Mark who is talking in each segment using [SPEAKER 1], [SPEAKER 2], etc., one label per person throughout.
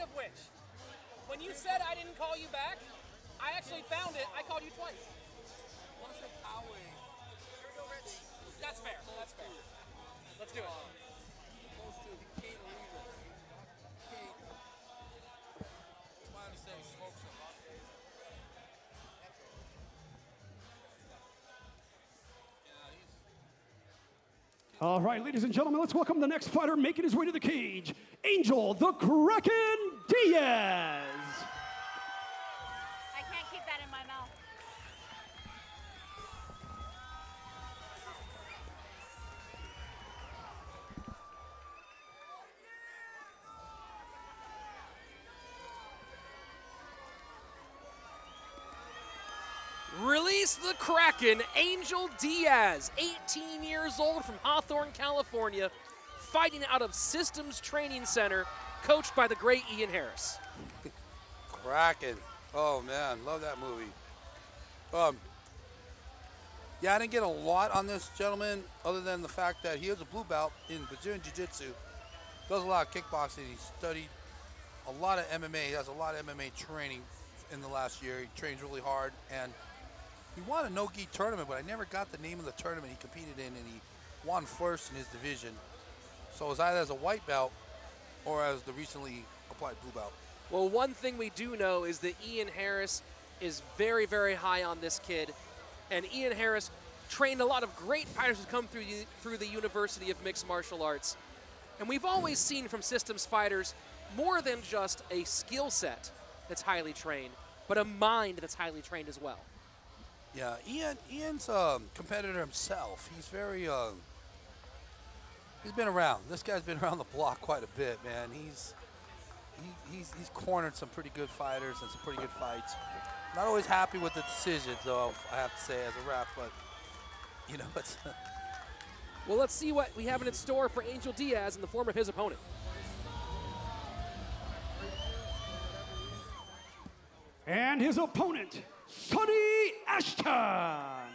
[SPEAKER 1] of which, when you said I didn't call you back, I actually found it. I called you twice.
[SPEAKER 2] What's the power?
[SPEAKER 1] Here we go, Rich. That's fair. That's fair. Let's do it.
[SPEAKER 2] Close to the king of leaders. King. Trying to say smoke some.
[SPEAKER 3] All right, ladies and gentlemen, let's welcome the next fighter making his way to the cage, Angel the Kraken Diaz.
[SPEAKER 4] I can't keep that in my mouth.
[SPEAKER 1] Release the Kraken, Angel Diaz, 18 years old from Hawthorne, California, fighting out of Systems Training Center, coached by the great Ian Harris.
[SPEAKER 2] Kraken. Oh man, love that movie. Yeah, I didn't get a lot on this gentleman other than the fact that he is a blue belt in Brazilian Jiu-Jitsu, does a lot of kickboxing, he studied a lot of MMA, he has a lot of MMA training in the last year, he trains really hard, and he won a no-gi tournament, but I never got the name of the tournament he competed in, and he won first in his division. So it was either as a white belt or as the recently applied blue belt.
[SPEAKER 1] Well, one thing we do know is that Ian Harris is very, very high on this kid. And Ian Harris trained a lot of great fighters who come through the University of Mixed Martial Arts. And we've always seen from Systems fighters more than just a skill set that's highly trained, but a mind that's highly trained as well.
[SPEAKER 2] Yeah, Ian's a competitor himself. He's very, he's been around. This guy's been around the block quite a bit, man. He's cornered some pretty good fighters and some pretty good fights. Not always happy with the decisions, though, I have to say, as a ref, but, you know, it's...
[SPEAKER 1] Well, let's see what we have in store for Angel Diaz in the form of his opponent.
[SPEAKER 3] And his opponent, Sonny Ashton.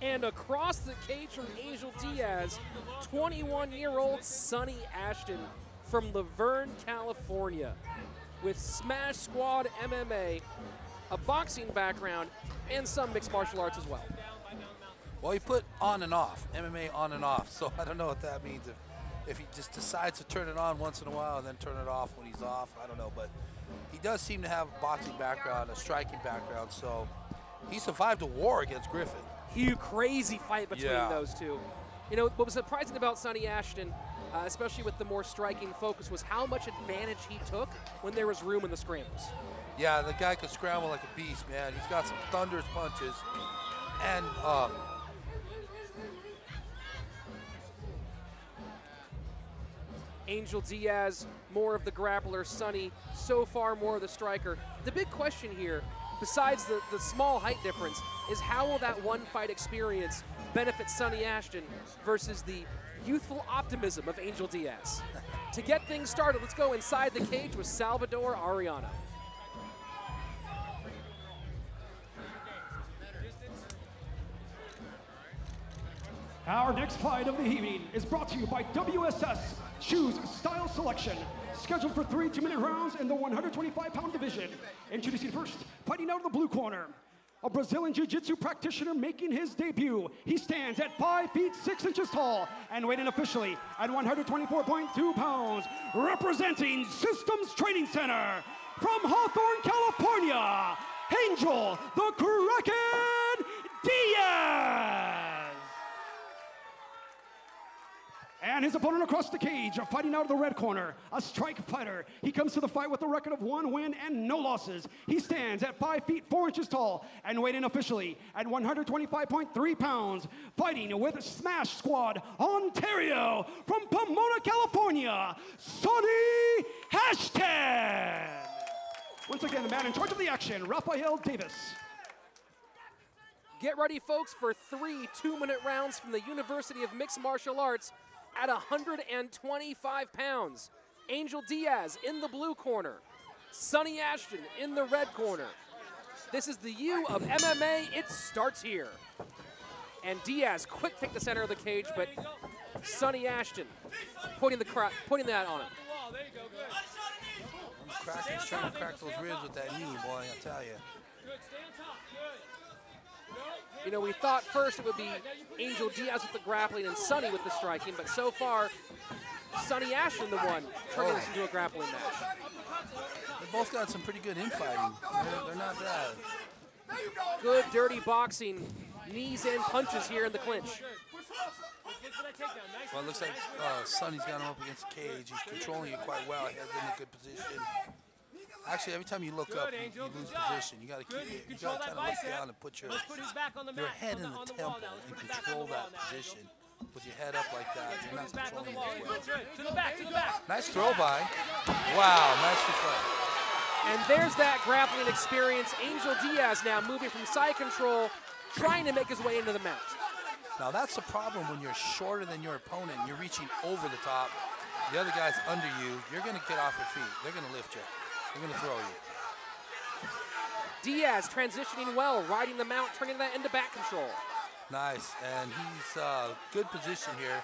[SPEAKER 1] And across the cage from Angel Diaz, 21-year-old Sonny Ashton from Laverne, California, with Smash Squad MMA, a boxing background, and some mixed martial arts as well.
[SPEAKER 2] Well, he put on and off, MMA on and off, so I don't know what that means. If he just decides to turn it on once in a while and then turn it off when he's off, I don't know. But he does seem to have a boxing background, a striking background, so he survived a war against Griffin.
[SPEAKER 1] Huge, crazy fight between those two. You know, what was surprising about Sonny Ashton, especially with the more striking focus, was how much advantage he took when there was room in the scrambles.
[SPEAKER 2] Yeah, the guy could scramble like a beast, man. He's got some thunderous punches. And
[SPEAKER 1] Angel Diaz, more of the grappler. Sonny, so far more of the striker. The big question here, besides the small height difference, is how will that one fight experience benefit Sonny Ashton versus the youthful optimism of Angel Diaz? To get things started, let's go inside the cage with Salvador Arellano.
[SPEAKER 3] Our next fight of the evening is brought to you by WSS Shoes Style Selection. Scheduled for 3 2-minute rounds in the 125-pound division. Introducing first, fighting out of the blue corner, a Brazilian Jiu-Jitsu practitioner making his debut. He stands at 5 feet 6 inches tall and weighing officially at 124.2 pounds. Representing Systems Training Center from Hawthorne, California, Angel the Kraken Diaz. And his opponent across the cage, fighting out of the red corner, a strike fighter. He comes to the fight with a record of 1 win and no losses. He stands at 5 feet 4 inches tall and weighing officially at 125.3 pounds. Fighting with Smash Squad Ontario from Pomona, California, Sonny Ashton. Once again, the man in charge of the action, Rafael Davis.
[SPEAKER 1] Get ready, folks, for 3 2-minute rounds from the University of Mixed Martial Arts at 125 pounds. Angel Diaz in the blue corner. Sonny Ashton in the red corner. This is the U of MMA. It starts here. And Diaz, quick take the center of the cage, but Sonny Ashton pointing that on him.
[SPEAKER 2] Kraken's trying to crack those ribs with that knee, boy, I tell you.
[SPEAKER 1] You know, we thought first it would be Angel Diaz with the grappling and Sonny with the striking, but so far, Sonny Ashton the one turning this into a grappling match.
[SPEAKER 2] They both got some pretty good infighting. They're not bad.
[SPEAKER 1] Good, dirty boxing, knees and punches here in the clinch.
[SPEAKER 2] Well, it looks like Sonny's got him up against the cage. He's controlling it quite well. He has in a good position. Actually, every time you look up, you lose position. You got to keep it. You got to kind of look down and put your head in the temple and control that position. With your head up like that, you're not controlling it well. Nice throw by. Wow, nice play.
[SPEAKER 1] And there's that grappling experience. Angel Diaz now moving from side control, trying to make his way into the mount.
[SPEAKER 2] Now that's the problem when you're shorter than your opponent and you're reaching over the top. The other guy's under you. You're going to get off your feet. They're going to lift you. They're going to throw you.
[SPEAKER 1] Diaz transitioning well, riding the mount, turning that into back control.
[SPEAKER 2] Nice, and he's good position here.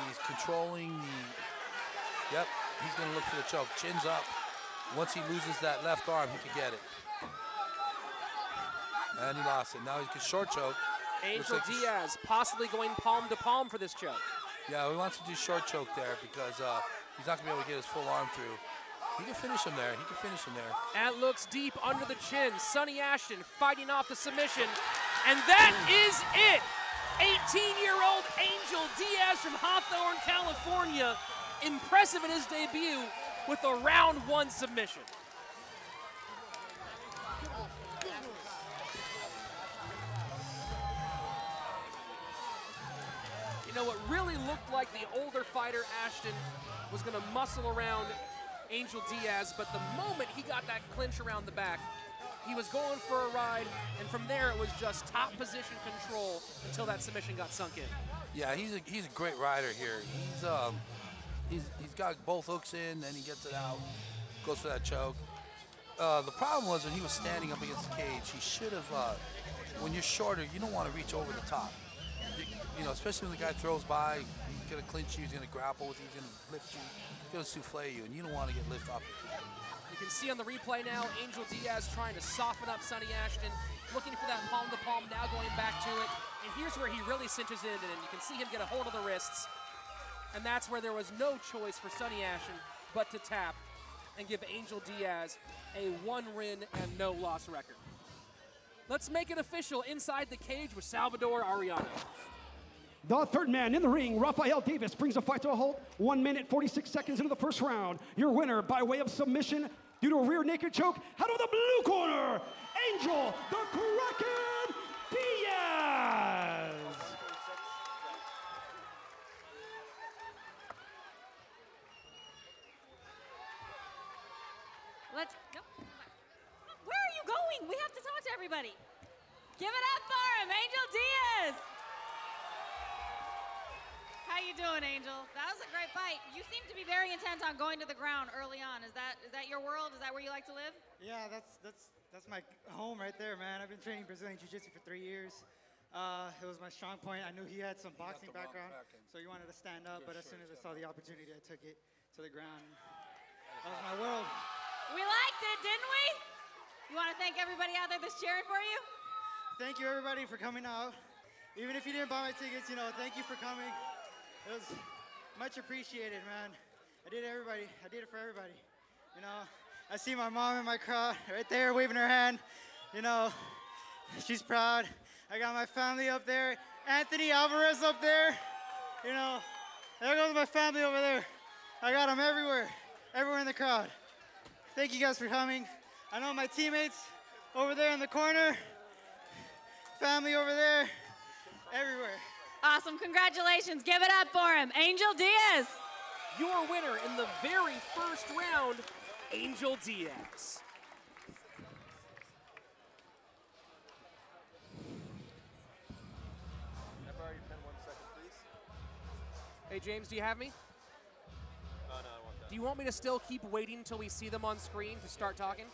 [SPEAKER 2] He's controlling the, yep, he's going to look for the choke. Chin's up. Once he loses that left arm, he can get it. And he lost it. Now he can short choke.
[SPEAKER 1] Angel Diaz possibly going palm to palm for this choke.
[SPEAKER 2] Yeah, he wants to do short choke there because he's not going to be able to get his full arm through. He can finish him there. He can finish him there.
[SPEAKER 1] That looks deep under the chin. Sonny Ashton fighting off the submission. And that is it. 18-year-old Angel Diaz from Hawthorne, California. Impressive in his debut with a round 1 submission. You know, what really looked like the older fighter, Ashton, was going to muscle around Angel Diaz, but the moment he got that clinch around the back, he was going for a ride, and from there it was just top position control until that submission got sunk in. Yeah,
[SPEAKER 2] he's a great rider here. He's got both hooks in, then he gets it out, goes for that choke. The problem was when he was standing up against the cage, he should have, when you're shorter, you don't want to reach over the top. You know, especially when the guy throws by, he's going to clinch you, he's going to grapple with you, he's going to lift you, he's going to souffle you, and you don't want to get lifted off your feet.
[SPEAKER 1] You can see on the replay now, Angel Diaz trying to soften up Sonny Ashton, looking for that palm-to-palm, now going back to it. And here's where he really cinches in, and you can see him get a hold of the wrists. And that's where there was no choice for Sonny Ashton but to tap and give Angel Diaz a 1-win and no-loss record. Let's make it official inside the cage with Salvador Arellano.
[SPEAKER 3] The third man in the ring, Rafael Davis, brings the fight to a halt 1 minute, 46 seconds into the first round. Your winner by way of submission due to a rear naked choke, out of the blue corner, Angel the Kraken Diaz.
[SPEAKER 4] Where are you going? We have to talk to everybody. Give it up for him, Angel Diaz. How you doing, Angel? That was a great fight. You seem to be very intent on going to the ground early on. Is that your world? Is that where you like to live?
[SPEAKER 5] Yeah, that's my home right there, man. I've been training Brazilian Jiu-Jitsu for 3 years. It was my strong point. I knew he had some boxing background, so he wanted to stand up. But as soon as I saw the opportunity, I took it to the ground. That was my world.
[SPEAKER 4] We liked it, didn't we? You want to thank everybody out there that's cheering for you?
[SPEAKER 5] Thank you, everybody, for coming out. Even if you didn't buy my tickets, you know, thank you for coming. It was much appreciated, man. I did it for everybody. You know, I see my mom in my crowd right there waving her hand. You know, she's proud. I got my family up there. Anthony Alvarez up there. You know, there goes my family over there. I got them everywhere in the crowd. Thank you guys for coming. I know my teammates over there in the corner, family over there, everywhere.
[SPEAKER 4] Awesome, congratulations. Give it up for him, Angel Diaz.
[SPEAKER 1] Your winner in the very first round, Angel Diaz. Hey, James, do you have me?
[SPEAKER 6] Oh, no, I want that.
[SPEAKER 1] you want me to still keep waiting until we see them on screen to start talking?